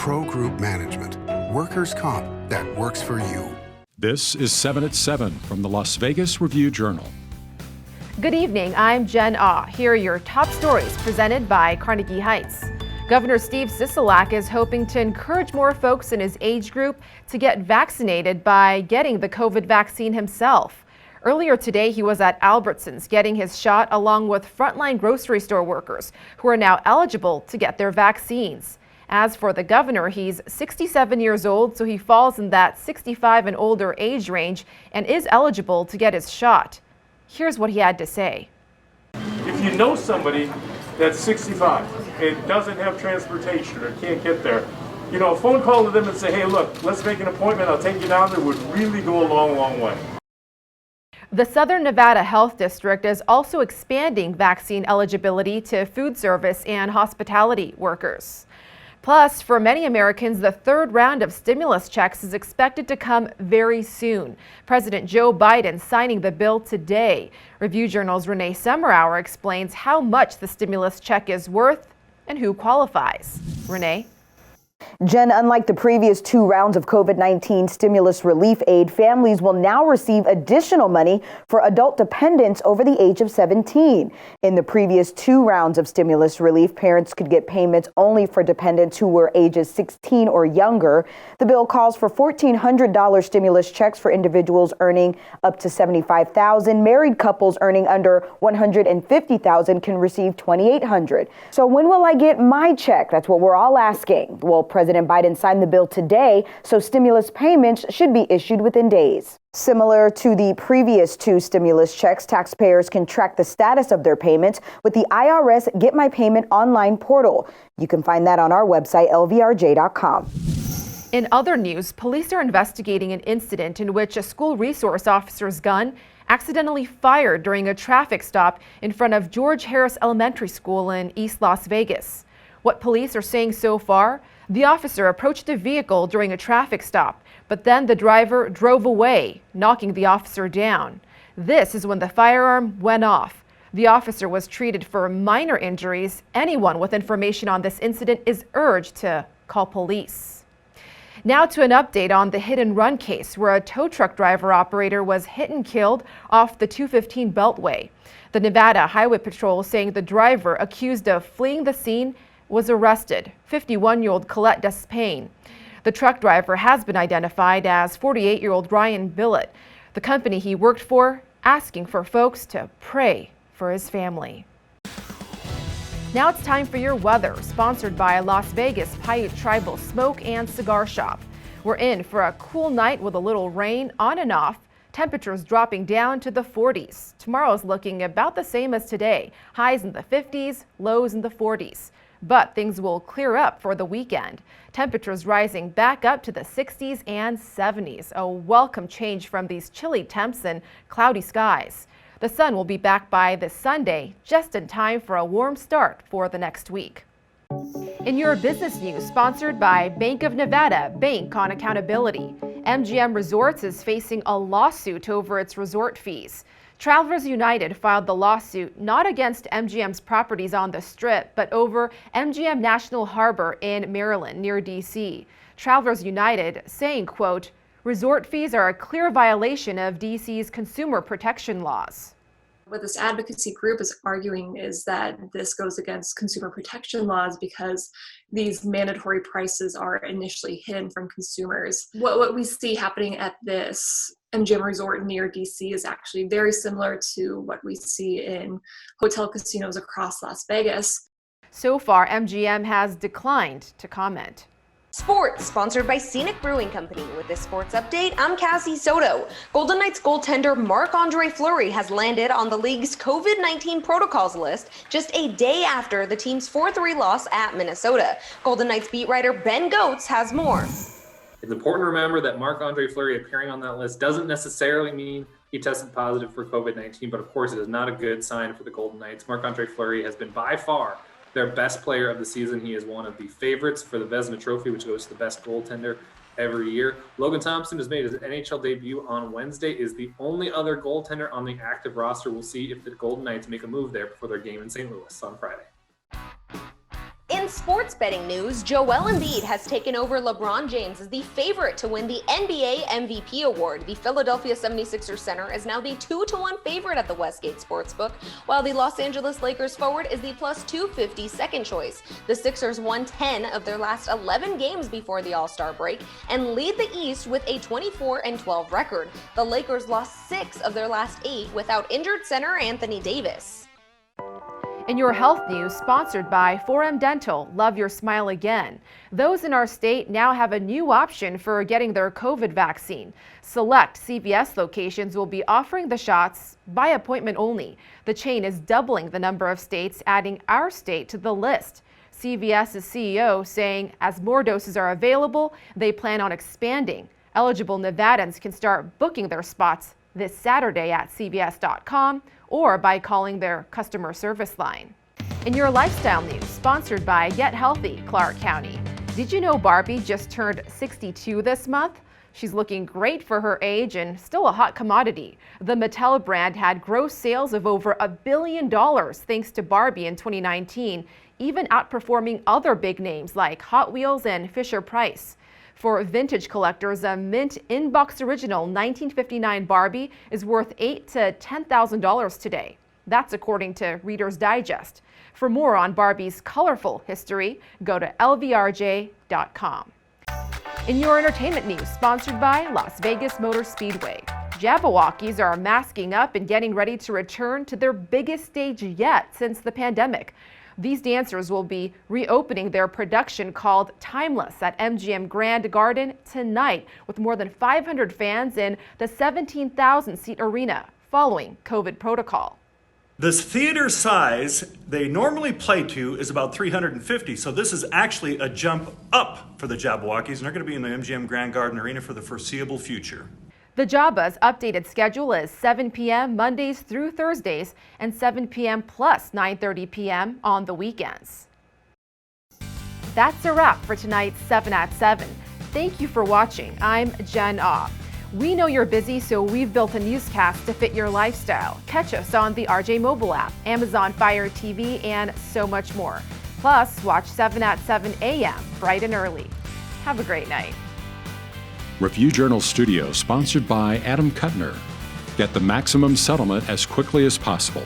Pro Group Management. Workers' comp that works for you. This is 7 at 7 from the Las Vegas Review-Journal. Good evening, I'm Jen Ah. Here are your top stories presented by Carnegie Heights. Governor Steve Sisolak is hoping to encourage more folks in his age group to get vaccinated by getting the COVID vaccine himself. Earlier today, he was at Albertsons getting his shot along with frontline grocery store workers who are now eligible to get their vaccines. As for the governor, he's 67 years old, so he falls in that 65 and older age range and is eligible to get his shot. Here's what he had to say. If you know somebody that's 65 and doesn't have transportation or can't get there, a phone call to them and say, hey, look, let's make an appointment. I'll take you down there would really go a long, long way. The Southern Nevada Health District is also expanding vaccine eligibility to food service and hospitality workers. Plus, for many Americans, the third round of stimulus checks is expected to come very soon. President Joe Biden signing the bill today. Review-Journal's Renee Summerhour explains how much the stimulus check is worth and who qualifies. Renee? Jen, unlike the previous two rounds of COVID-19 stimulus relief aid, families will now receive additional money for adult dependents over the age of 17. In the previous two rounds of stimulus relief, parents could get payments only for dependents who were ages 16 or younger. The bill calls for $1,400 stimulus checks for individuals earning up to $75,000. Married couples earning under $150,000 can receive $2,800. So when will I get my check? That's what we're all asking. Well, President Biden signed the bill today, so stimulus payments should be issued within days. Similar to the previous two stimulus checks, taxpayers can track the status of their payments with the IRS Get My Payment online portal. You can find that on our website, lvrj.com. In other news, police are investigating an incident in which a school resource officer's gun accidentally fired during a traffic stop in front of George Harris Elementary School in East Las Vegas. What police are saying so far, the officer approached the vehicle during a traffic stop, but then the driver drove away, knocking the officer down. This is when the firearm went off. The officer was treated for minor injuries. Anyone with information on this incident is urged to call police. Now to an update on the hit and run case where a tow truck driver operator was hit and killed off the 215 Beltway. The Nevada Highway Patrol saying the driver accused of fleeing the scene was arrested, 51-year-old Colette Despain. The truck driver has been identified as 48-year-old Ryan Billett. The company he worked for asking for folks to pray for his family. Now it's time for your weather, sponsored by Las Vegas Paiute Tribal Smoke and Cigar Shop. We're in for a cool night with a little rain on and off. Temperatures dropping down to the 40s. Tomorrow's looking about the same as today. Highs in the 50s, lows in the 40s. But things will clear up for the weekend. Temperatures rising back up to the 60s and 70s. A welcome change from these chilly temps and cloudy skies. The sun will be back by this Sunday, just in time for a warm start for the next week. In your business news, sponsored by Bank of Nevada, Bank on Accountability. MGM Resorts is facing a lawsuit over its resort fees. Travelers United filed the lawsuit not against MGM's properties on the Strip, but over MGM National Harbor in Maryland near D.C. Travelers United saying, quote, resort fees are a clear violation of D.C.'s consumer protection laws. What this advocacy group is arguing is that this goes against consumer protection laws because these mandatory prices are initially hidden from consumers. What we see happening at this MGM resort near DC is actually very similar to what we see in hotel casinos across Las Vegas. So far, MGM has declined to comment. Sports, sponsored by Scenic Brewing Company. With this sports update, I'm Cassie Soto. Golden Knights goaltender Marc-Andre Fleury has landed on the league's COVID-19 protocols list just a day after the team's 4-3 loss at Minnesota. Golden Knights beat writer Ben Goetz has more. It's important to remember that Marc-Andre Fleury appearing on that list doesn't necessarily mean he tested positive for COVID-19, but of course it is not a good sign for the Golden Knights. Marc-Andre Fleury has been by far their best player of the season. He is one of the favorites for the Vezina Trophy, which goes to the best goaltender every year. Logan Thompson has made his NHL debut on Wednesday, is the only other goaltender on the active roster. We'll see if the Golden Knights make a move there before their game in St. Louis on Friday. In sports betting news, Joel Embiid has taken over LeBron James as the favorite to win the NBA MVP award. The Philadelphia 76ers center is now the 2-1 favorite at the Westgate Sportsbook, while the Los Angeles Lakers forward is the plus 250 second choice. The Sixers won 10 of their last 11 games before the All-Star break and lead the East with a 24-12 record. The Lakers lost 6 of their last 8 without injured center Anthony Davis. In your health news, sponsored by 4M Dental, love your smile again. Those in our state now have a new option for getting their COVID vaccine. Select CVS locations will be offering the shots by appointment only. The chain is doubling the number of states, adding our state to the list. CVS's CEO saying as more doses are available, they plan on expanding. Eligible Nevadans can start booking their spots this Saturday at cvs.com or by calling their customer service line. In your lifestyle news, sponsored by Get Healthy, Clark County. Did you know Barbie just turned 62 this month? She's looking great for her age and still a hot commodity. The Mattel brand had gross sales of over $1 billion thanks to Barbie in 2019, even outperforming other big names like Hot Wheels and Fisher-Price. For vintage collectors, a mint in-box original 1959 Barbie is worth $8,000 to $10,000 today. That's according to Reader's Digest. For more on Barbie's colorful history, go to lvrj.com. In your entertainment news, sponsored by Las Vegas Motor Speedway. Jabberwockies are masking up and getting ready to return to their biggest stage yet since the pandemic. These dancers will be reopening their production called Timeless at MGM Grand Garden tonight with more than 500 fans in the 17,000-seat arena following COVID protocol. The theater size they normally play to is about 350, so this is actually a jump up for the Jabberwockies, and they're going to be in the MGM Grand Garden Arena for the foreseeable future. The Jabba's updated schedule is 7 p.m. Mondays through Thursdays and 7 p.m. plus 9:30 p.m. on the weekends. That's a wrap for tonight's 7 at 7. Thank you for watching. I'm Jen Ah. We know you're busy, so we've built a newscast to fit your lifestyle. Catch us on the RJ mobile app, Amazon Fire TV, and so much more. Plus, watch 7 at 7 a.m. bright and early. Have a great night. Review Journal Studio, sponsored by Adam Kuttner. Get the maximum settlement as quickly as possible.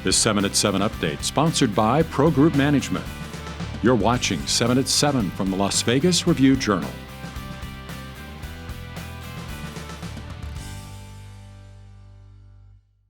This 7 at 7 update, sponsored by Pro Group Management. You're watching 7 at 7 from the Las Vegas Review Journal.